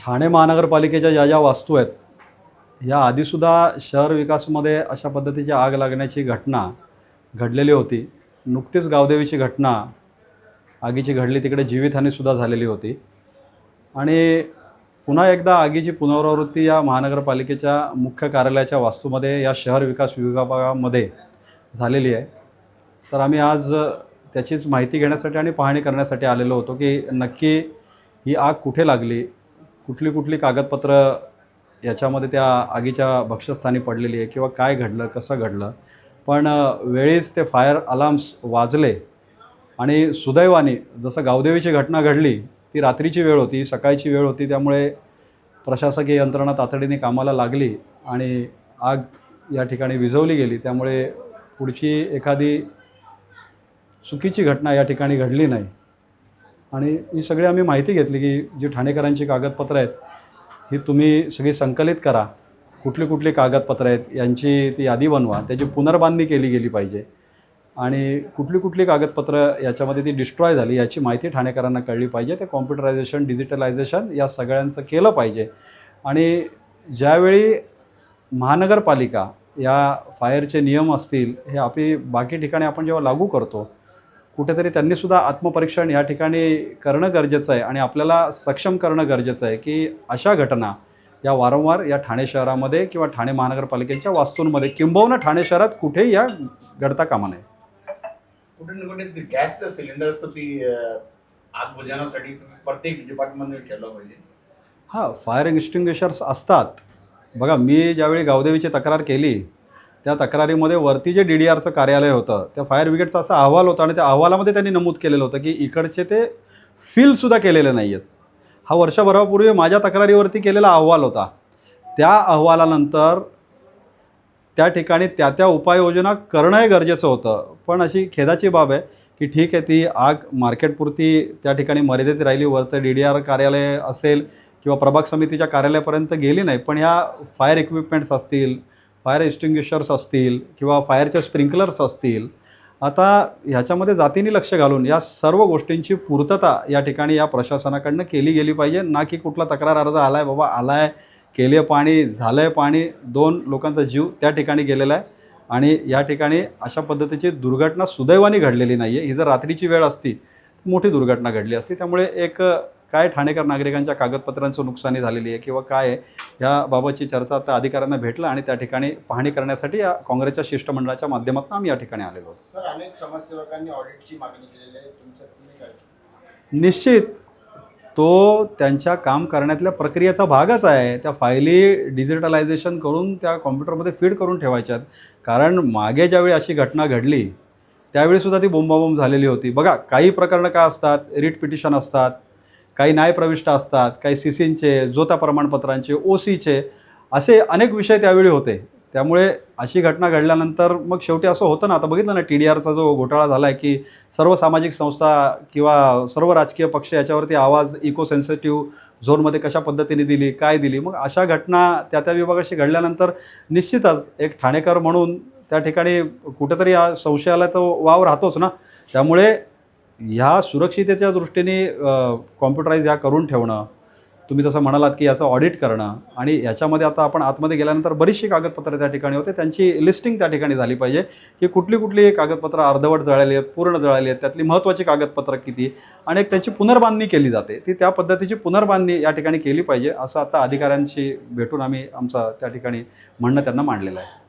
ठाणे महानगरपालिकेच्या ज्या वास्तू आहेत, या आधीसुद्धा शहर विकासमध्ये अशा पद्धतीची आग लागण्याची घटना घडलेली होती. नुकतीच गावदेवीची घटना आगीची घडली, तिकडे जीवितहानीसुद्धा झालेली होती. आणि पुन्हा एकदा आगीची पुनरावृत्ती या महानगरपालिकेच्या मुख्य कार्यालयाच्या वास्तूमध्ये या शहर विकास विभागामध्ये झालेली आहे. तर आम्ही आज त्याचीच माहिती घेण्यासाठी आणि पाहणी करण्यासाठी आलेलो होतो की नक्की ही आग कुठे लागली, कुठली कागदपत्रं याच्यामध्ये त्या आगीच्या भक्षस्थानी पडलेली आहे किंवा काय घडलं, कसं घडलं. पण वेळीच ते फायर अलार्म्स वाजले आणि सुदैवाने जसं गावदेवीची घटना घडली ती रात्रीची वेळ होती, सकाळची वेळ होती, त्यामुळे प्रशासकीय यंत्रणा तातडीने कामाला लागली आणि आग या ठिकाणी विझवली गेली. त्यामुळे पुढची एखादी चुकीची घटना या ठिकाणी घडली नाही. आणि ही सगळी आम्ही माहिती घेतली की जी ठाणेकरांची कागदपत्रं आहेत ही तुम्ही सगळी संकलित करा. कुठली कागदपत्रं आहेत यांची ती यादी बनवा, त्याची पुनर्बांधणी केली गेली पाहिजे. आणि कुठली कागदपत्रं याच्यामध्ये ती डिस्ट्रॉय झाली याची माहिती ठाणेकरांना कळली पाहिजे. ते कॉम्प्युटरायझेशन, डिजिटलायझेशन या सगळ्यांचं केलं पाहिजे. आणि ज्यावेळी महानगरपालिका या फायरचे नियम असतील हे आपली बाकी ठिकाणी आपण जेव्हा लागू करतो, कुठेतरी त्यांनीसुद्धा आत्मपरीक्षण या ठिकाणी करणं गरजेचं आहे आणि आपल्याला सक्षम करणं गरजेचं आहे की अशा घटना या वारंवार या ठाणे शहरामध्ये किंवा ठाणे महानगरपालिकेच्या वास्तूंमध्ये किंबहुना ठाणे शहरात कुठेही या घडता कामा नये. कुठे ना कुठे गॅसचं सिलेंडर असतं, ती आग बुझवण्यासाठी प्रत्येक डिपार्टमेंटने ठेवलं पाहिजे. हां, फायर एक्स्टिंग्विशर्स असतात. बघा, मी ज्यावेळी गावदेवीची तक्रार केली त्या तक्रारीमध्ये वरती जे DDRचं कार्यालय होतं त्या फायर ब्रिगेडचा असा अहवाल होता आणि त्या अहवालामध्ये त्यांनी नमूद केलेलं होतं की इकडचे ते फीलसुद्धा केलेले नाही आहेत. हा वर्षभरापूर्वी माझ्या तक्रारीवरती केलेला अहवाल होता. त्या अहवालानंतर त्या ठिकाणी त्या उपाययोजना करणंही गरजेचं होतं. पण अशी खेदाची बाब आहे की ठीक आहे, ती आग मार्केटपुरती त्या ठिकाणी मर्यादित राहिली, वरचं DDR कार्यालय असेल किंवा प्रभाग समितीच्या कार्यालयापर्यंत गेली नाही. पण ह्या फायर इक्विपमेंट्स असतील, फायर एक्स्टिंग्विशर्स असतील किंवा फायरचे स्प्रिंकलर्स असतील, आता ह्याच्यामध्ये जातीने लक्ष घालून या सर्व गोष्टींची पूर्तता या ठिकाणी या प्रशासनाकडनं केली गेली पाहिजे. ना की कुठला तक्रार अर्ज आला आहे, बाबा आला आहे, केली आहे पाणी, झालं आहे पाणी, 2 लोकांचा जीव त्या ठिकाणी गेलेला आहे. आणि या ठिकाणी अशा पद्धतीची दुर्घटना सुदैवाने घडलेली नाही आहे. ही जर रात्रीची वेळ असती तर मोठी दुर्घटना घडली असती. त्यामुळे एक काय ठाणेकर नागरिकांच्या कागदपत्रांचं नुकसानी झालेली आहे किंवा काय आहे याबाबतची चर्चा आता अधिकाऱ्यांना भेटलं आणि त्या ठिकाणी पाहणी करण्यासाठी या काँग्रेसच्या शिष्टमंडळाच्या माध्यमातून आम्ही या ठिकाणी आलेलो आहोत. सर, अनेक समाजसेवकांनी ऑडिटची मागणी केलेली आहे, तुम्ही काय? निश्चित तो त्यांच्या काम करण्यातल्या प्रक्रियेचा भागच आहे. त्या फायली डिजिटलायझेशन करून त्या कॉम्प्युटरमध्ये फीड करून ठेवायच्यात. कारण मागे ज्यावेळी अशी घटना घडली त्यावेळीसुद्धा ती बोंबाबोंब झालेली होती. बघा, काही प्रकरणं काय असतात, रिट पिटिशन असतात, काही न्यायप्रविष्ट असतात, काही CCंचे, जोता प्रमाणपत्रांचे, OCचे, असे अनेक विषय त्यावेळी होते. त्यामुळे अशी घटना घडल्यानंतर मग शेवटी असं होतं ना, आता बघितलं ना TDRचा जो घोटाळा झाला आहे की सर्व सामाजिक संस्था किंवा सर्व राजकीय पक्ष याच्यावरती आवाज इको सेन्सिटिव्ह झोनमध्ये कशा पद्धतीने दिली, काय दिली. मग अशा घटना त्या विभागाशी घडल्यानंतर निश्चितच एक ठाणेकर म्हणून त्या ठिकाणी कुठेतरी या संशयाला तो वाव राहतोच ना. त्यामुळे ह्या सुरक्षितेच्या दृष्टीने कॉम्प्युटराईज या करून ठेवणं, तुम्ही जसं म्हणालात की याचं ऑडिट करणं, आणि याच्यामध्ये आता आपण आतमध्ये गेल्यानंतर बरीचशी कागदपत्रं त्या ठिकाणी होते, त्यांची लिस्टिंग त्या ठिकाणी झाली पाहिजे की कुठली कागदपत्रं अर्धवट जळाली आहेत, पूर्ण जळाली आहेत, त्यातली महत्त्वाची कागदपत्रं किती, आणि एक त्याची पुनर्बांधणी केली जाते. ती त्या पद्धतीची पुनर्बांधणी या ठिकाणी केली पाहिजे, असं आता अधिकाऱ्यांशी भेटून आम्ही आमचं त्या ठिकाणी म्हणणं त्यांना मांडलेलं आहे.